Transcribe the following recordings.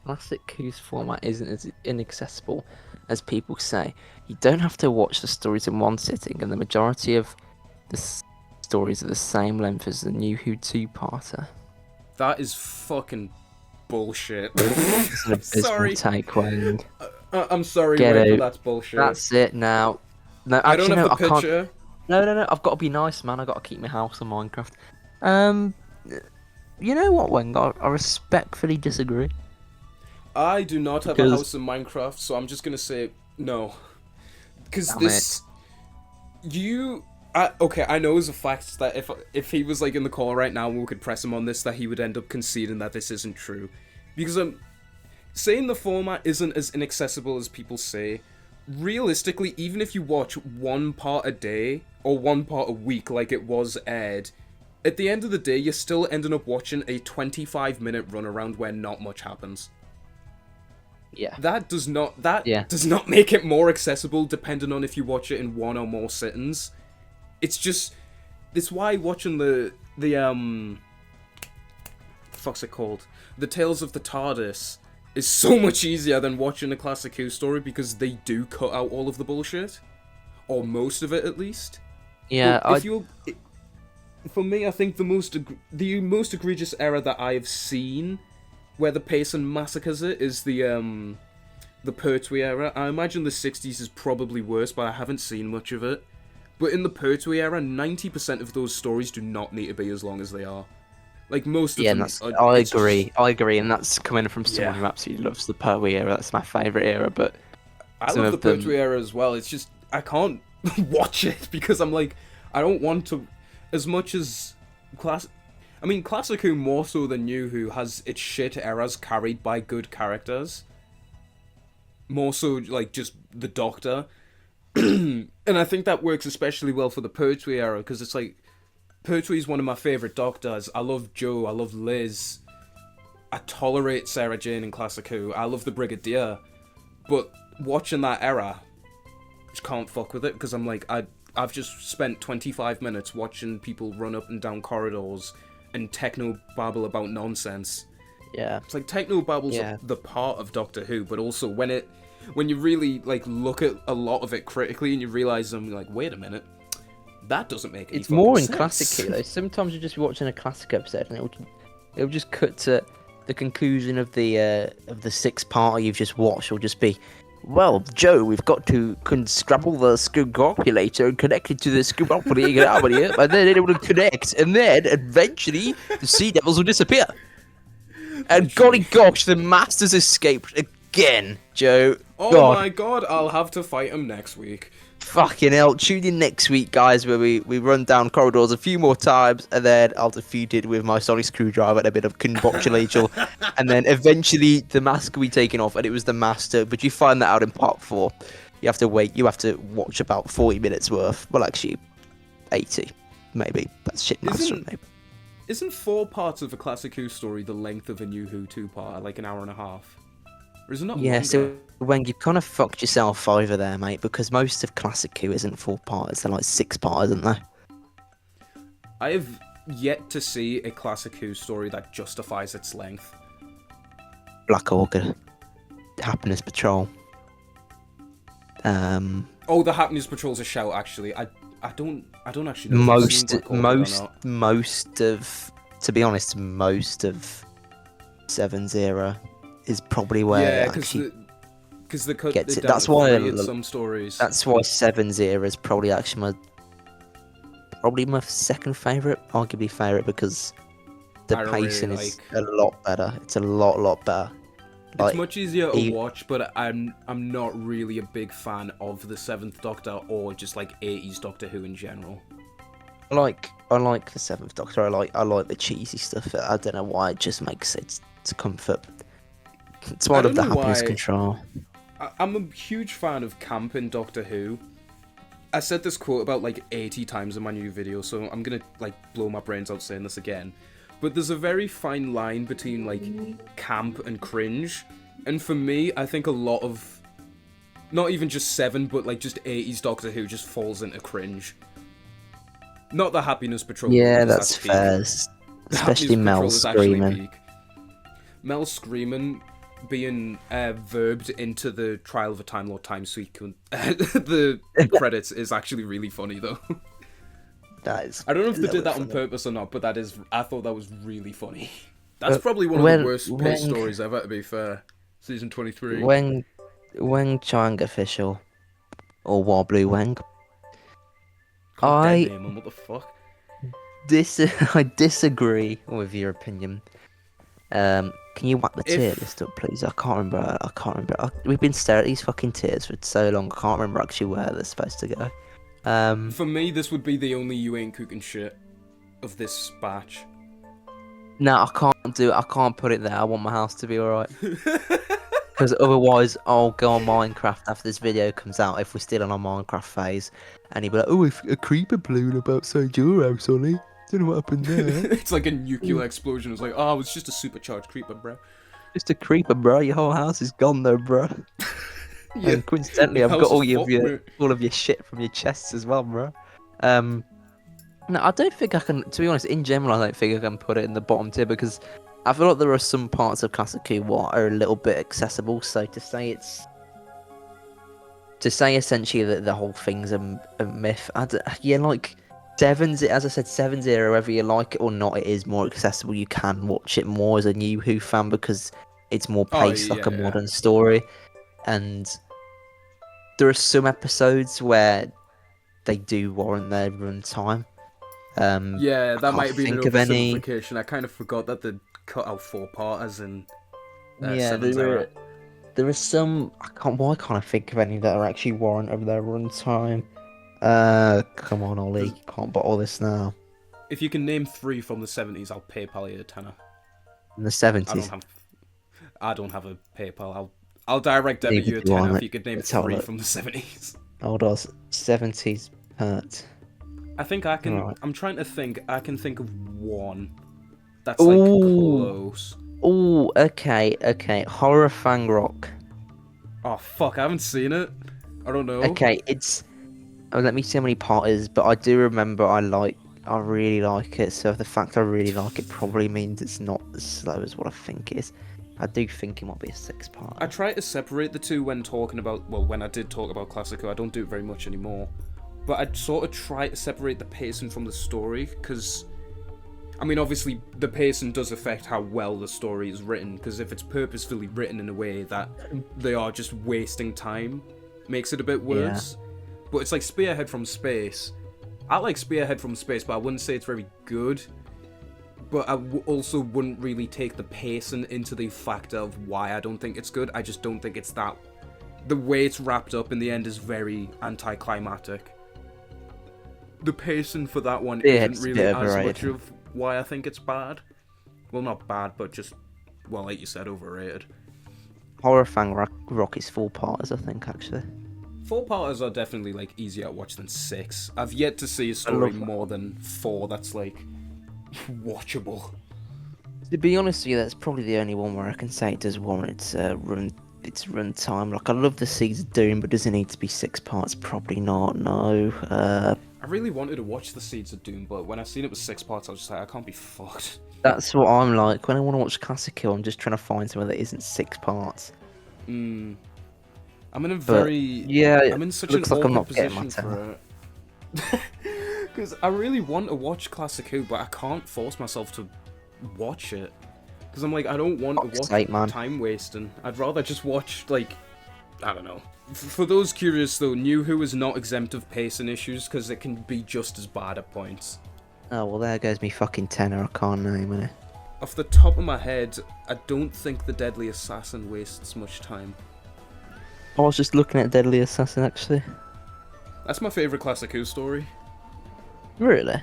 Classic Who's format isn't as inaccessible as people say. You don't have to watch the stories in one sitting, and the majority of the stories are the same length as the New Who two-parter. That is fucking bullshit. It's an abysmal Sorry. take, Wang. I'm sorry, Get Wayne, out. but that's bullshit. That's it now. No, I don't actually, have no, the I can't. picture. No. I've got to be nice, man. I've got to keep my house on Minecraft. You know what, Wang? I respectfully disagree. I do not have a Because- house in Minecraft, so I'm just gonna say no. Because Damn this... Okay, I know as a fact that if he was like in the call right now and we could press him on this, that he would end up conceding that this isn't true. Because saying the format isn't as inaccessible as people say, realistically, even if you watch one part a day or one part a week like it was aired, at the end of the day, you're still ending up watching a 25-minute run around where not much happens. Yeah. That does not Yeah. does not make it more accessible depending on if you watch it in one or more sittings. It's why watching the fuck's it called? The Tales of the TARDIS is so much easier than watching a Classic Who story because they do cut out all of the bullshit. Or most of it at least. Yeah, But for me, I think the most egregious error that I have seen where the pacing massacres it is the Pertwee era. I imagine the 60s is probably worse, but I haven't seen much of it. But in the Pertwee era, 90% of those stories do not need to be as long as they are. Like, most of yeah, them... I agree, and that's coming from someone Yeah. who absolutely loves the Pertwee era. That's my favourite era, but I some love the of them- Pertwee era as well. It's just, I can't watch it because I'm like, I don't want to... As much as... Classic Who more so than New Who has its shit eras carried by good characters. More so, like, just the Doctor. And I think that works especially well for the Pertwee era, because it's like, Pertwee's one of my favourite Doctors. I love Joe, I love Liz. I tolerate Sarah Jane in Classic Who. I love the Brigadier. But watching that era, just can't fuck with it, because I'm like, I've just spent 25 minutes watching people run up and down corridors and techno-babble about nonsense. yeah. It's like techno-babble's the part of Doctor Who, but also when you really like look at a lot of it critically and you realise I'm like, wait a minute, that doesn't make any It's more in sense. Classic Who, though. Sometimes you'll just be watching a classic episode and it'll just cut to the conclusion of the sixth part you've just watched. Will just be, well, Joe, we've got to scrabble the calculator and connect it to the scrabble, and then it will connect, and then eventually the Sea Devils will disappear. And golly gosh, the Masters escaped again, Joe. Oh God. my god, I'll have to fight him next week. Fucking hell, tune in next week, guys, where we run down corridors a few more times, and then I'll defeat it with my sonic screwdriver and a bit of combobulation, and then eventually the mask will be taken off, and it was the Master, but you find that out in part 4. You have to watch about 40 minutes worth. Well, actually, 80, maybe. That's shit Master, maybe. Isn't 4 parts of a Classic Who story the length of a New Who 2-part, like an hour and a half? Or is it not Yeah, longer? so when you kind of fucked yourself over there, mate, because most of Classic Who isn't 4 parts, they're like 6 parts, isn't they? I have yet to see a Classic Who story that justifies its length. Black Orchid, Happiness Patrol. Oh, the Happiness Patrol's a shout. Actually, I don't actually know. if I've seen Black Orchid or not. most of, to be honest, most of Seven's era is probably where Yeah, it actually because the cut gets it it. down That's to why 3 in some stories. That's why Seven's era is probably actually my second favourite, arguably favourite, because the I really pacing is like- a lot better. It's a lot better. It's much easier to he- watch, but I'm not really a big fan of the 7th Doctor or just like 80s Doctor Who in general. I like the Seventh Doctor. I like the cheesy stuff. I don't know why, it just makes it to comfort. It's one I of the don't know happiness why- control. I'm a huge fan of camp in Doctor Who. I said this quote about like 80 times in my new video, so I'm gonna like blow my brains out saying this again. But there's a very fine line between like camp and cringe, and for me, I think a lot of, not even just 7, but like just 80s Doctor Who just falls into cringe. Not the Happiness Patrol. Yeah, because that's peak. fair. The Especially Happiness Mel Patrol is actually screaming. peak. Mel screaming being verbed into the Trial of a Time Lord time sequence. The credits is actually really funny though. That is. I don't know if a they little did that bit on funny. purpose or not, but I thought that was really funny. That's But probably one of the worst paced stories ever, to be fair. Season 23. Weng Chang official or Wildblueweng. Can't dead I name him, what the fuck? I disagree with your opinion. Can you whack the tier If list up, please? I can't remember. We've been staring at these fucking tiers for so long. I can't remember actually where they're supposed to go. For me, this would be the only you ain't cooking shit of this batch. No, I can't do it. I can't put it there. I want my house to be alright. Because otherwise, I'll go on Minecraft after this video comes out if we're still on our Minecraft phase. And he'll be like, oh, if a creeper balloon about outside your house, Ollie. Don't know what happened there. It's like a nuclear explosion. It's like, oh, it was just a supercharged creeper, bro. Just a creeper, bro. Your whole house is gone, though, bro. Yeah. And coincidentally, I've House got is fucked, mate. all of your shit from your chests as well, bro. No, I don't think I can. To be honest, in general, I don't think I can put it in the bottom tier because I feel like there are some parts of Classic Who what are a little bit accessible. So to say essentially that the whole thing's a myth. Yeah, like Seven's. As I said, Seven's era, whether you like it or not, it is more accessible. You can watch it more as a new Who fan because it's more paced like a yeah. modern story, and there are some episodes where they do warrant their runtime. Yeah, I that might can't be an think of any. oversimplification. I kind of forgot that they cut out 4-parters in Yeah, Seven's era. there are some. Why can't I think of any that are actually warrant of their runtime? Come on, Ollie, you can't bottle this now. If you can name 3 from the 70s, I'll PayPal you a tenner. In the I 70s, I don't have a PayPal. I'll direct debit neither you a do I, tenner if mate. you could name Let's have a 3 look. from the 70s. Hold on, 70s hurt. I think I can. Right. I'm trying to think. I can think of one that's Ooh. like close. Oh, okay. Horror Fang Rock. Oh fuck! I haven't seen it. I don't know. Okay, it's. Oh, let me see how many part is, but I do remember I really like it. So the fact I really like it probably means it's not as slow as what I think it is. I do think it might be a 6-part. I try to separate the two when talking about. Well, when I did talk about Classico, I don't do it very much anymore. But I sort of try to separate the pacing from the story, because, I mean, obviously, the pacing does affect how well the story is written, because if it's purposefully written in a way that they are just wasting time, makes it a bit worse. Yeah. But it's like Spearhead from Space. I like Spearhead from Space, but I wouldn't say it's very good. But I also wouldn't really take the pacing into the factor of why I don't think it's good. I just don't think it's that. The way it's wrapped up in the end is very anticlimactic. The pacing for that one isn't really as much of why I think it's bad. Well, not bad, but just, well, like you said, overrated. Horror Fang Rock is 4-parters, I think, actually. 4-parters are definitely, like, easier to watch than 6. I've yet to see a story more than 4 that's, like, watchable. To be honest with you, that's probably the only one where I can say it does warrant its run time. Like, I love the Seeds of Doom, but does it need to be 6 parts? Probably not, no. I really wanted to watch The Seeds of Doom, but when I seen it was 6 parts, I was just like, I can't be fucked. That's what I'm like. When I want to watch Classic Kill, I'm just trying to find somewhere that isn't 6 parts. I'm in a very... I'm in such an awkward position for it. Because I really want to watch Classic Who, but I can't force myself to watch it. Because I'm like, I don't want to watch time wasting. I'd rather just watch, like, I don't know. For those curious, though, New Who is not exempt of pacing issues, because it can be just as bad at points. Oh, well, there goes me fucking tenner. I can't name it. Off the top of my head, I don't think The Deadly Assassin wastes much time. I was just looking at Deadly Assassin, actually. That's my favourite Classic Who story. Really?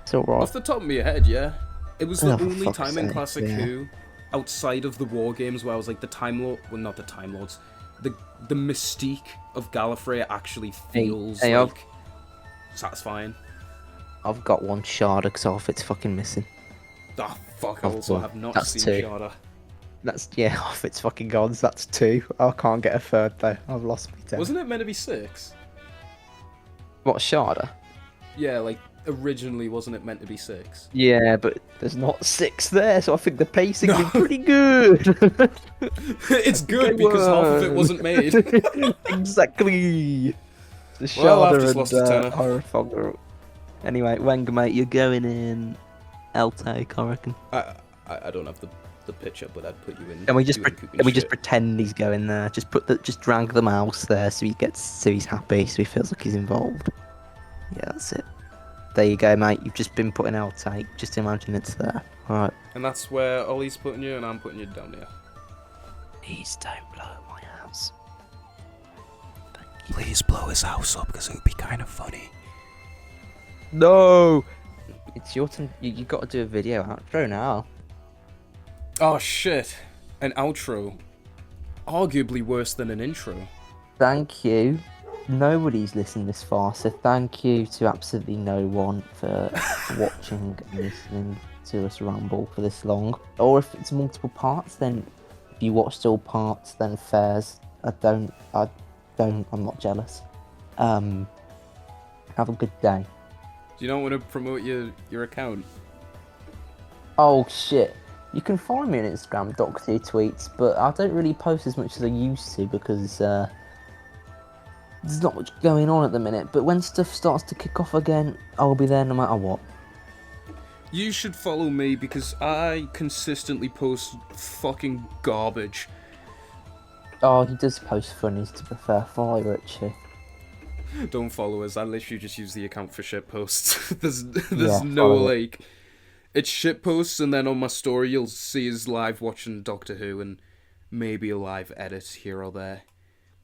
It's alright. Off the top of my head, yeah. It was the only time in Classic Who, outside of the War Games, where I was like, the Time Lord... Well, not the Time Lords. The mystique of Gallifrey actually feels like satisfying. I've got one Sharda because half it's fucking missing. Ah, fuck, I also have not seen Sharda. That's, yeah, half it's fucking gone, so that's 2. I can't get a third, though. I've lost my 10. Wasn't it meant to be 6? What, Sharda? Yeah, like, Originally, wasn't it meant to be 6? Yeah, but there's not 6 there, so I think the pacing No. is pretty good. It's I think good I because half of it won. wasn't made. Exactly. The Well, I've Sharda just and lost a tenner. Horrorfogger. Anyway, Wenger, mate, you're going in L take, I reckon. I don't have the picture, but I'd put you in. Can we just you in can we just shit. pretend he's going there? Just drag the mouse there so he's happy, so he feels like he's involved. Yeah, that's it. There you go, mate. You've just been put in L take. Just imagine it's there. All right. And that's where Ollie's putting you, and I'm putting you down here. Please don't blow my house. Please blow his house up, because it would be kind of funny. No. It's your turn. You got to do a video outro now. Oh shit! An outro. Arguably worse than an intro. Thank you. Nobody's listened this far, so thank you to absolutely no one for watching and listening to us ramble for this long. Or if it's multiple parts, then if you watched all parts, then fairs. I'm not jealous. Have a good day. Do you not want to promote your account? Oh shit. You can find me on Instagram, Doctor Tweets, but I don't really post as much as I used to because there's not much going on at the minute. But when stuff starts to kick off again, I'll be there no matter what. You should follow me because I consistently post fucking garbage. Oh, he does post funnies to prefer. Follow Richie. Don't follow us. I literally just use the account for shit posts. there's Yeah, no follow it. like. It's shit posts, and then on my story you'll see us live watching Doctor Who, and maybe a live edit here or there.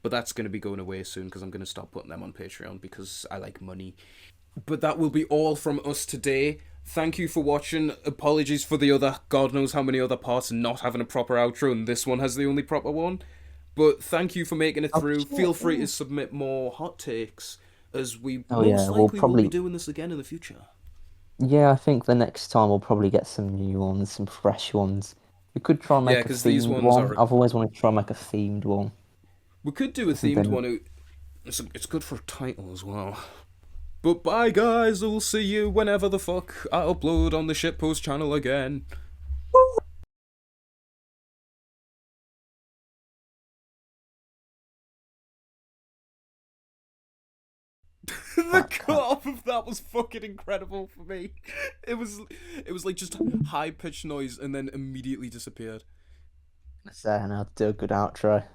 But that's going to be going away soon because I'm going to stop putting them on Patreon because I like money. But that will be all from us today. Thank you for watching. Apologies for the other God knows how many other parts not having a proper outro, and this one has the only proper one. But thank you for making it through. Sure, Feel free yeah. to submit more hot takes, as we Oh, yeah, most we'll likely will probably- be doing this again in the future. Yeah, I think the next time we'll probably get some new ones, some fresh ones. We could try and Yeah, make a 'cause these themed ones one. are- I've always wanted to try and make a themed one. We could do a Isn't themed there- one. It's good for a title as well. But bye guys, I'll see you whenever the fuck I upload on the Shitpost channel again. The cut-off of that was fucking incredible for me. It was like just high-pitched noise and then immediately disappeared. So, and I'll do a good outro.